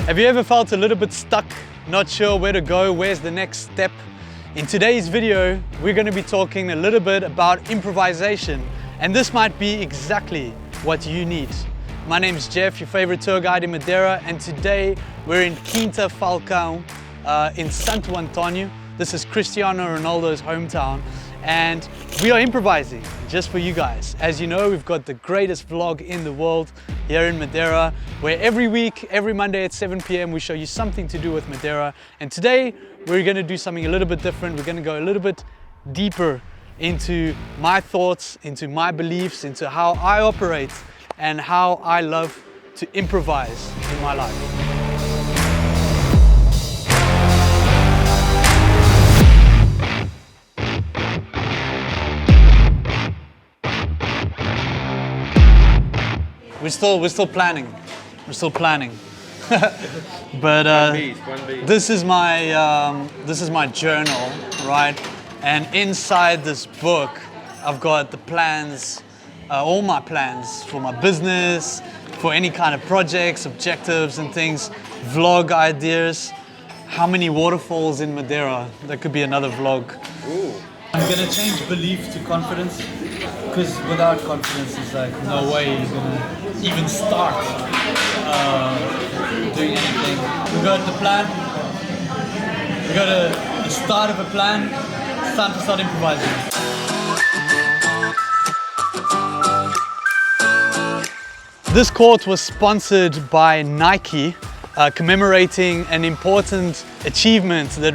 Have you ever felt a little bit stuck, not sure where to go, where's the next step? In today's video, we're going to be talking a little bit about improvisation, and this might be exactly what you need. My name is Jeff, your favorite tour guide in Madeira, and today we're in Quinta Falcão in Santo Antonio. This is Cristiano Ronaldo's hometown, and we are improvising just for you guys. As you know, we've got the greatest vlog in the world here in Madeira, where every week, every Monday at 7 p.m. we show you something to do with Madeira. And today we're going to do something a little bit different. We're going to go a little bit deeper into my thoughts, into my beliefs, into how I operate and how I love to improvise in my life. We're still planning. We're still planning. But this is my journal, right? And inside this book, I've got the plans, all my plans for my business, for any kind of projects, objectives and things, vlog ideas. How many waterfalls in Madeira? That could be another vlog. Ooh. I'm gonna change belief to confidence, because without confidence it's like no way you're gonna even start doing anything. We got the plan, we got the start of a plan, it's time to start improvising. This quote was sponsored by Nike, commemorating an important achievement that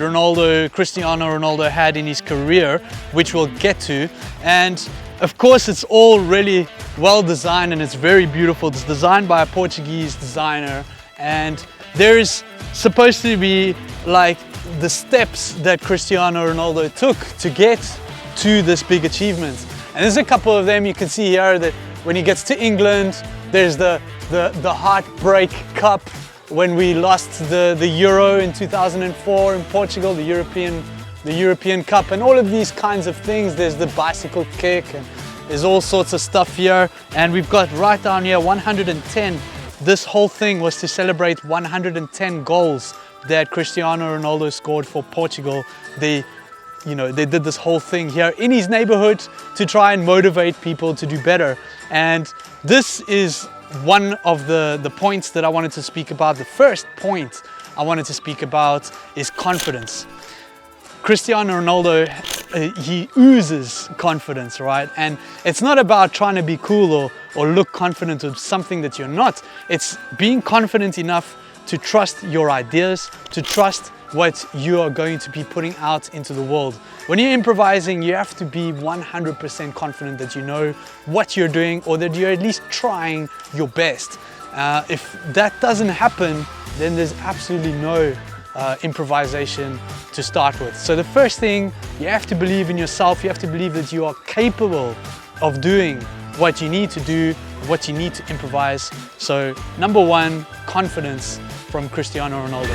Cristiano Ronaldo had in his career, which we'll get to. And of course it's all really well designed and it's very beautiful. It's designed by a Portuguese designer, and there's supposed to be like the steps that Cristiano Ronaldo took to get to this big achievement. And there's a couple of them. You can see here that when he gets to England, there's the heartbreak cup, when we lost the Euro in 2004 in Portugal, the European Cup, and all of these kinds of things. There's the bicycle kick, and there's all sorts of stuff here. And we've got right down here 110. This whole thing was to celebrate 110 goals that Cristiano Ronaldo scored for Portugal. They did this whole thing here in his neighborhood to try and motivate people to do better. And this is one of the points that I wanted to speak about. The first point I wanted to speak about is confidence. Cristiano Ronaldo, he oozes confidence, right? And it's not about trying to be cool or look confident with something that you're not. It's being confident enough to trust your ideas, to trust what you are going to be putting out into the world. When you're improvising, you have to be 100% confident that you know what you're doing, or that you're at least trying your best. If that doesn't happen, then there's absolutely no improvisation to start with. So the first thing, you have to believe in yourself. You have to believe that you are capable of doing what you need to do, what you need to improvise. So number one, confidence from Cristiano Ronaldo.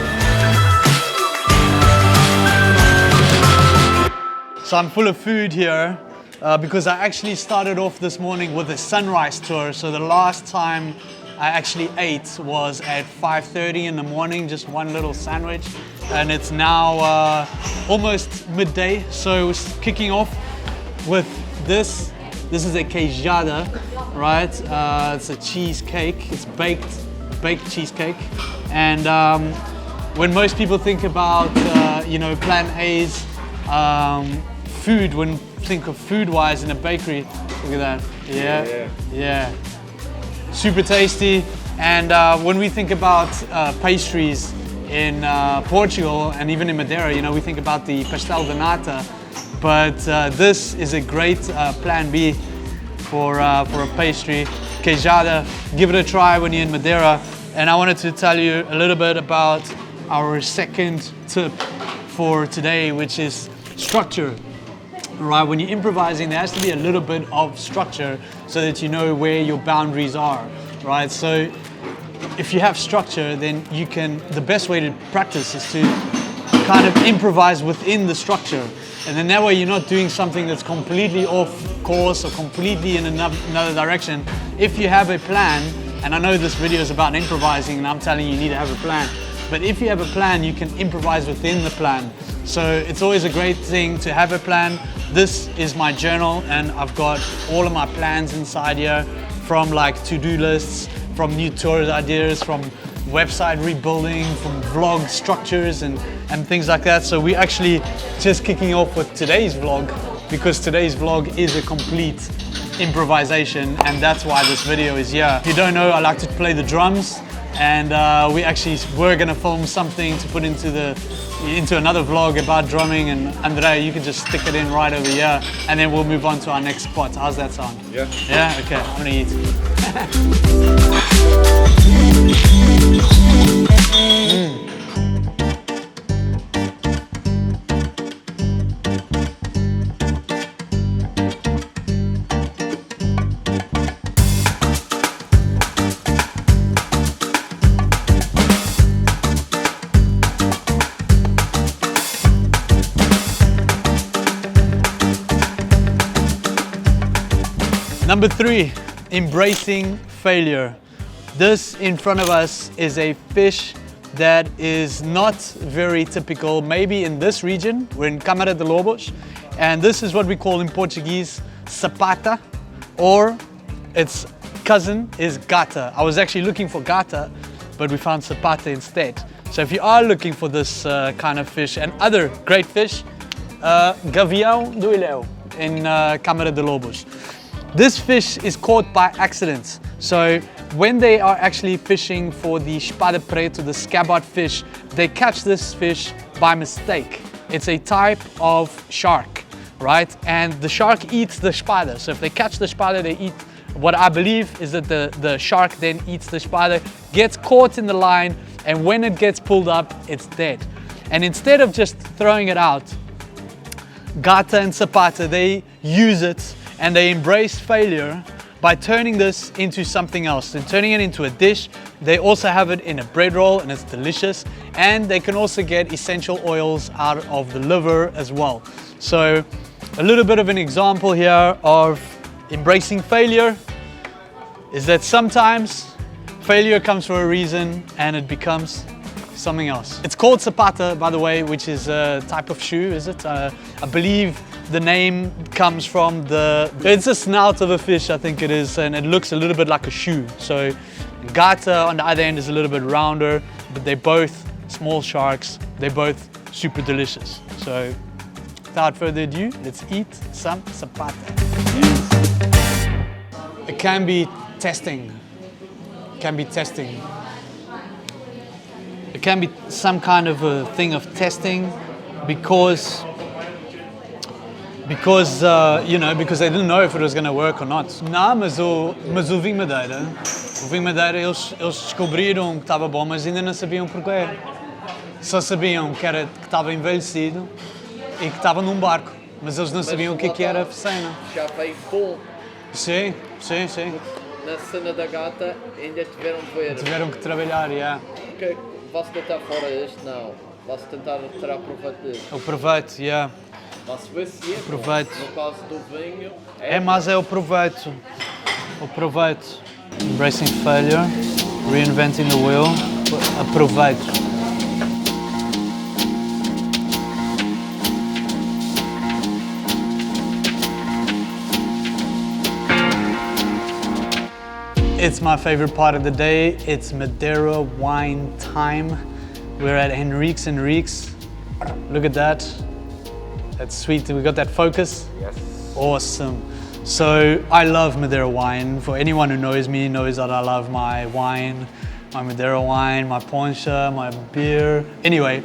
So I'm full of food here because I actually started off this morning with a sunrise tour. So the last time I actually ate was at 5:30 in the morning, just one little sandwich. And it's now almost midday. So we're kicking off with this. This is a queijada, right? It's a cheesecake. It's baked cheesecake. And when most people think about, Plan A's, food, when think of food-wise in a bakery, look at that. Yeah. Super tasty. And when we think about pastries in Portugal and even in Madeira, we think about the pastel de nata. But this is a great plan B for a pastry. Queijada, give it a try when you're in Madeira. And I wanted to tell you a little bit about our second tip for today, which is structure. Right, when you're improvising, there has to be a little bit of structure so that you know where your boundaries are, right? So if you have structure, then the best way to practice is to kind of improvise within the structure. And then that way you're not doing something that's completely off course or completely in another direction. If you have a plan, and I know this video is about improvising and I'm telling you you need to have a plan, But if you have a plan, you can improvise within the plan. So it's always a great thing to have a plan. This is my journal, and I've got all of my plans inside here, from like to-do lists, from new tour ideas, from website rebuilding, from vlog structures and things like that. So we're actually just kicking off with today's vlog, because today's vlog is a complete improvisation, and that's why this video is here. If you don't know, I like to play the drums, and we're gonna film something to put into another vlog about drumming, and André, you can just stick it in right over here, and then we'll move on to our next spot. How's that sound? Yeah. Yeah? Okay, I'm gonna eat. Number 3, embracing failure. This in front of us is a fish that is not very typical, maybe in this region. We're in Câmara de Lobos, and this is what we call in Portuguese sapata, or its cousin is gata. I was actually looking for gata, but we found sapata instead. So if you are looking for this kind of fish and other great fish, gavião do Ilhéu in Câmara de Lobos. This fish is caught by accident. So when they are actually fishing for the espada preto, the scabbard fish, they catch this fish by mistake. It's a type of shark, right? And the shark eats the espada. So if they catch the espada, they eat. What I believe is that the shark then eats the espada, gets caught in the line, and when it gets pulled up, it's dead. And instead of just throwing it out, Gata and Sapata, they use it and they embrace failure by turning this into something else and turning it into a dish. They also have it in a bread roll, and it's delicious. And they can also get essential oils out of the liver as well. So a little bit of an example here of embracing failure is that sometimes failure comes for a reason and it becomes something else. It's called Sapata, by the way, which is a type of shoe, is it? I believe the name comes from it's a snout of a fish, I think it is, and it looks a little bit like a shoe. So Gata on the other end is a little bit rounder, but they're both small sharks. They're both super delicious. So without further ado, let's eat some Sapata. Yes. It can be testing. It can be testing. It can be some kind of a thing of testing because they didn't know if it was going to work or not. Não, mas o vinho Madeira, eles descobriram que estava bom, mas ainda não sabiam porquê. Só sabiam que estava envelhecido e que estava num barco, mas eles não sabiam o que era a cena. Já veio bom. Sim. Na cena da gata ainda tiveram de ver. Tiveram que trabalhar, yeah. Porque vai-se tentar fora este? Não. Vai-se tentar tirar proveito deste. O proveito, yeah. Vai-se ver se é. Proveito. No caso do vinho... Mas é o proveito. O proveito. Embracing failure, reinventing the wheel, aproveito. It's my favorite part of the day. It's Madeira wine time. We're at Henrique's. Look at that. That's sweet. We got that focus? Yes. Awesome. So I love Madeira wine. For anyone who knows me knows that I love my wine, my Madeira wine, my poncha, my beer. Anyway,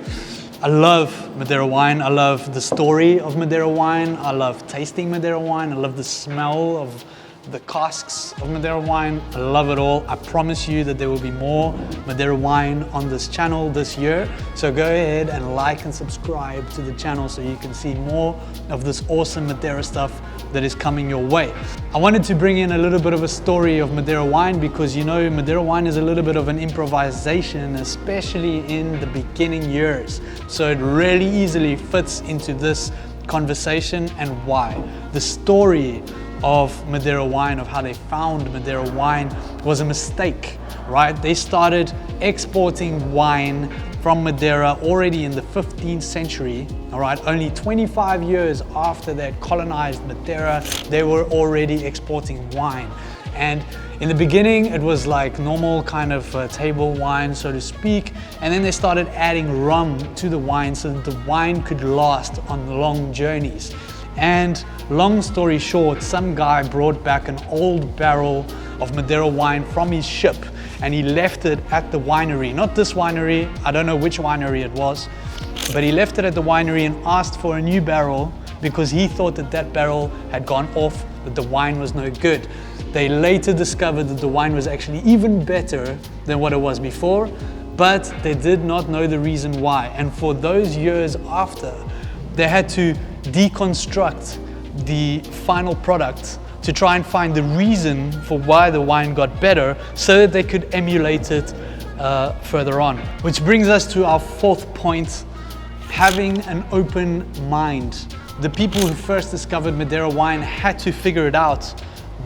I love Madeira wine. I love the story of Madeira wine. I love tasting Madeira wine. I love the smell of the casks of Madeira wine. I love it all. I promise you that there will be more Madeira wine on this channel this year. So go ahead and like and subscribe to the channel so you can see more of this awesome Madeira stuff that is coming your way. I wanted to bring in a little bit of a story of Madeira wine because you know Madeira wine is a little bit of an improvisation, especially in the beginning years. So it really easily fits into this conversation and why. The story of Madeira wine, of how they found Madeira wine, was a mistake, right? They started exporting wine from Madeira already in the 15th century, all right? Only 25 years after they had colonized Madeira, they were already exporting wine. And in the beginning, it was like normal kind of table wine, so to speak. And then they started adding rum to the wine so that the wine could last on long journeys. And long story short, some guy brought back an old barrel of Madeira wine from his ship and he left it at the winery. Not this winery, I don't know which winery it was, but he left it at the winery and asked for a new barrel because he thought that that barrel had gone off, that the wine was no good. They later discovered that the wine was actually even better than what it was before, but they did not know the reason why. And for those years after, they had to deconstruct the final product to try and find the reason for why the wine got better so that they could emulate it further on. Which brings us to our fourth point, having an open mind. The people who first discovered Madeira wine had to figure it out.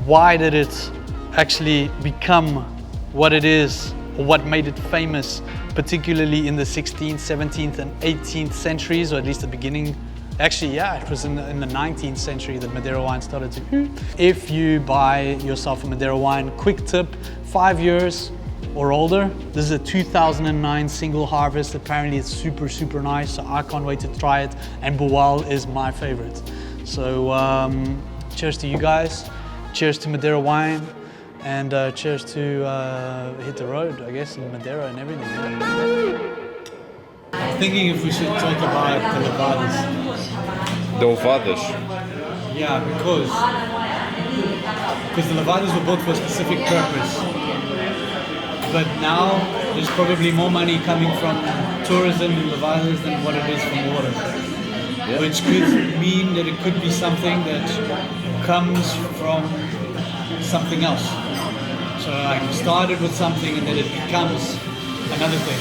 Why did it actually become what it is, or what made it famous, particularly in the 16th, 17th and 18th centuries, or at least the beginning. Actually, yeah, it was in the 19th century that Madeira wine started to. If you buy yourself a Madeira wine, quick tip, 5 years or older. This is a 2009 single harvest. Apparently it's super, super nice. So I can't wait to try it. And Boal is my favorite. So cheers to you guys. Cheers to Madeira wine. And cheers to hit the road, I guess, in Madeira and everything. Yeah. I'm thinking if we should talk about the levadas. The levadas? Yeah, because the levadas were built for a specific purpose. But now there's probably more money coming from tourism in levadas than what it is from water. Yeah. Which could mean that it could be something that comes from something else. So like it started with something and then it becomes another thing.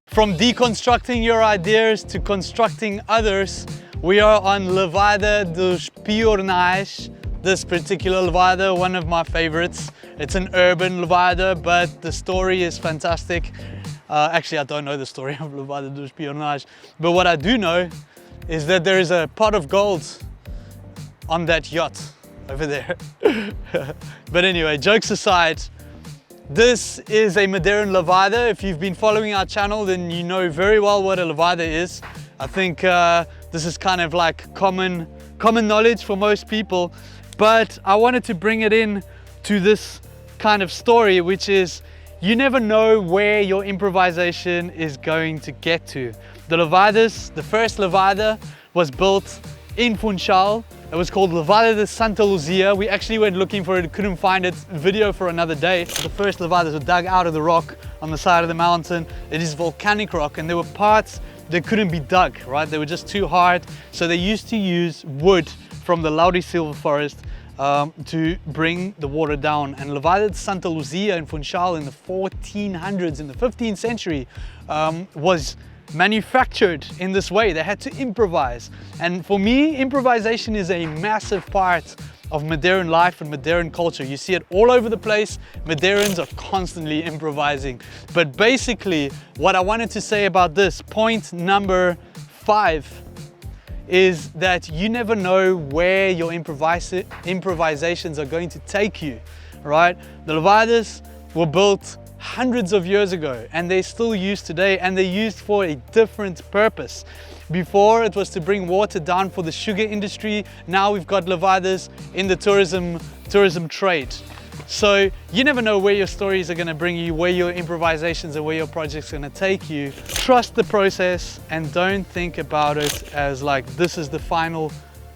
From deconstructing your ideas to constructing others, we are on Levada dos Piornais. This particular levada, one of my favorites. It's an urban levada, but the story is fantastic. Actually, I don't know the story of Levada dos Piornais, but what I do know is that there is a pot of gold on that yacht over there. But anyway, jokes aside, this is a Madeiran levada. If you've been following our channel, then you know very well what a levada is. I think this is kind of like common knowledge for most people, but I wanted to bring it in to this kind of story, which is you never know where your improvisation is going to get to. The levadas, the first levada was built in Funchal. It was called Levada de Santa Luzia. We actually went looking for it, couldn't find it. Video for another day. The first levadas were dug out of the rock on the side of the mountain. It is volcanic rock and there were parts that couldn't be dug, right? They were just too hard. So they used to use wood from the Laurisilva forest to bring the water down. And Levada de Santa Luzia in Funchal in the 1400s, in the 15th century, was manufactured in this way. They had to improvise. And for me, improvisation is a massive part of Madeiran life and Madeiran culture. You see it all over the place. Madeirans are constantly improvising. But basically, what I wanted to say about this, point number 5, is that you never know where your improvisations are going to take you, right? The levadas were built hundreds of years ago and they're still used today, and they're used for a different purpose. Before it was to bring water down for the sugar industry. Now we've got levadas in the tourism trade. So you never know where your stories are going to bring you, where your improvisations and where your project's going to take you. Trust the process and don't think about it as like this is the final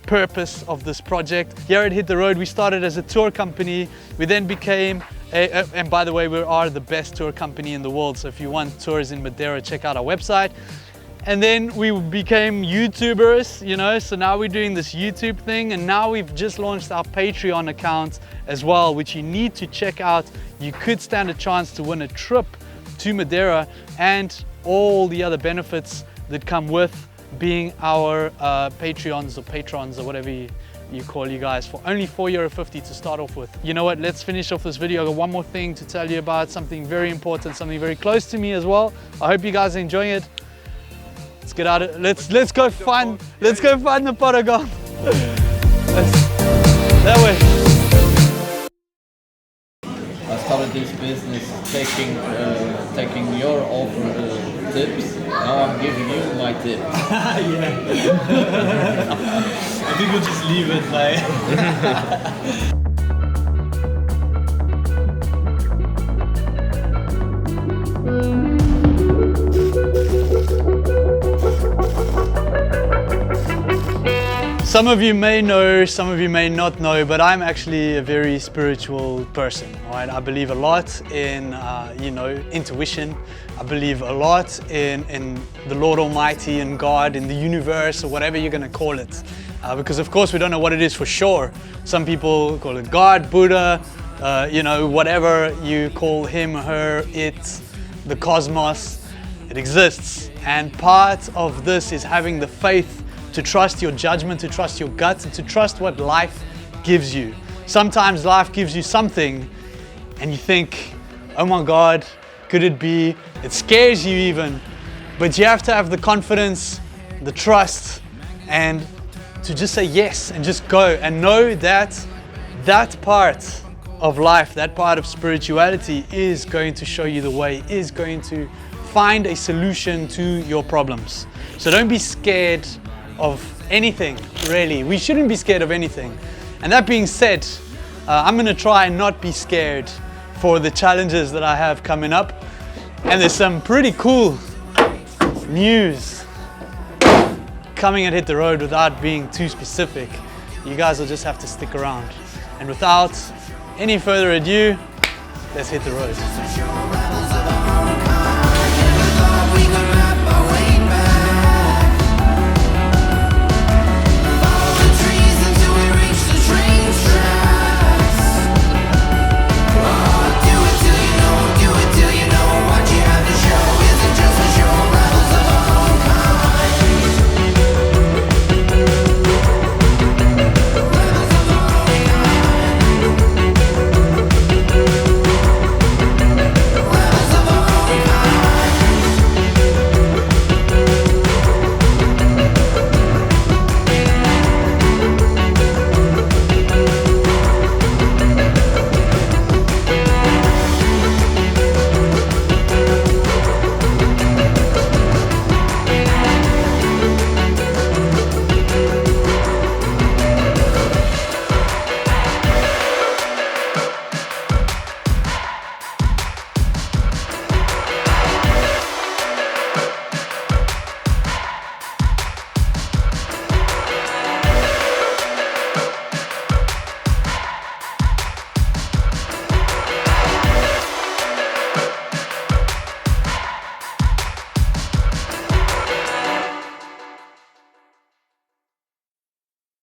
purpose of this project. Here at Hit the Road, we started as a tour company. We then became and by the way, we are the best tour company in the world. So if you want tours in Madeira, check out our website. And then we became YouTubers, you know, so now we're doing this YouTube thing, and now we've just launched our Patreon account as well, which you need to check out. You could stand a chance to win a trip to Madeira and all the other benefits that come with being our Patreons or patrons or whatever you call you guys, for only €4.50 to start off with. You know what, let's finish off this video. I got one more thing to tell you about, something very important, something very close to me as well. I hope you guys are enjoying it. Let's get out of, let's go find the Paragon. That way. I started this business taking your offer tips. Now I'm giving you my tips. I think we'll just leave it like. Some of you may know, some of you may not know, but I'm actually a very spiritual person, right? I believe a lot in, intuition. I believe a lot in the Lord Almighty and God, in the universe, or whatever you're gonna call it. Because of course we don't know what it is for sure. Some people call it God, Buddha, whatever you call him, her, it, the cosmos, it exists. And part of this is having the faith to trust your judgment, to trust your gut, and to trust what life gives you. Sometimes life gives you something and you think, oh my God, could it be? It scares you even, but you have to have the confidence, the trust, and to just say yes and just go and know that that part of life, that part of spirituality is going to show you the way, is going to find a solution to your problems. So don't be scared of anything, really. We shouldn't be scared of anything. And that being said, I'm gonna try and not be scared for the challenges that I have coming up. And there's some pretty cool news coming and hit the road without being too specific. You guys will just have to stick around. And without any further ado, let's hit the road.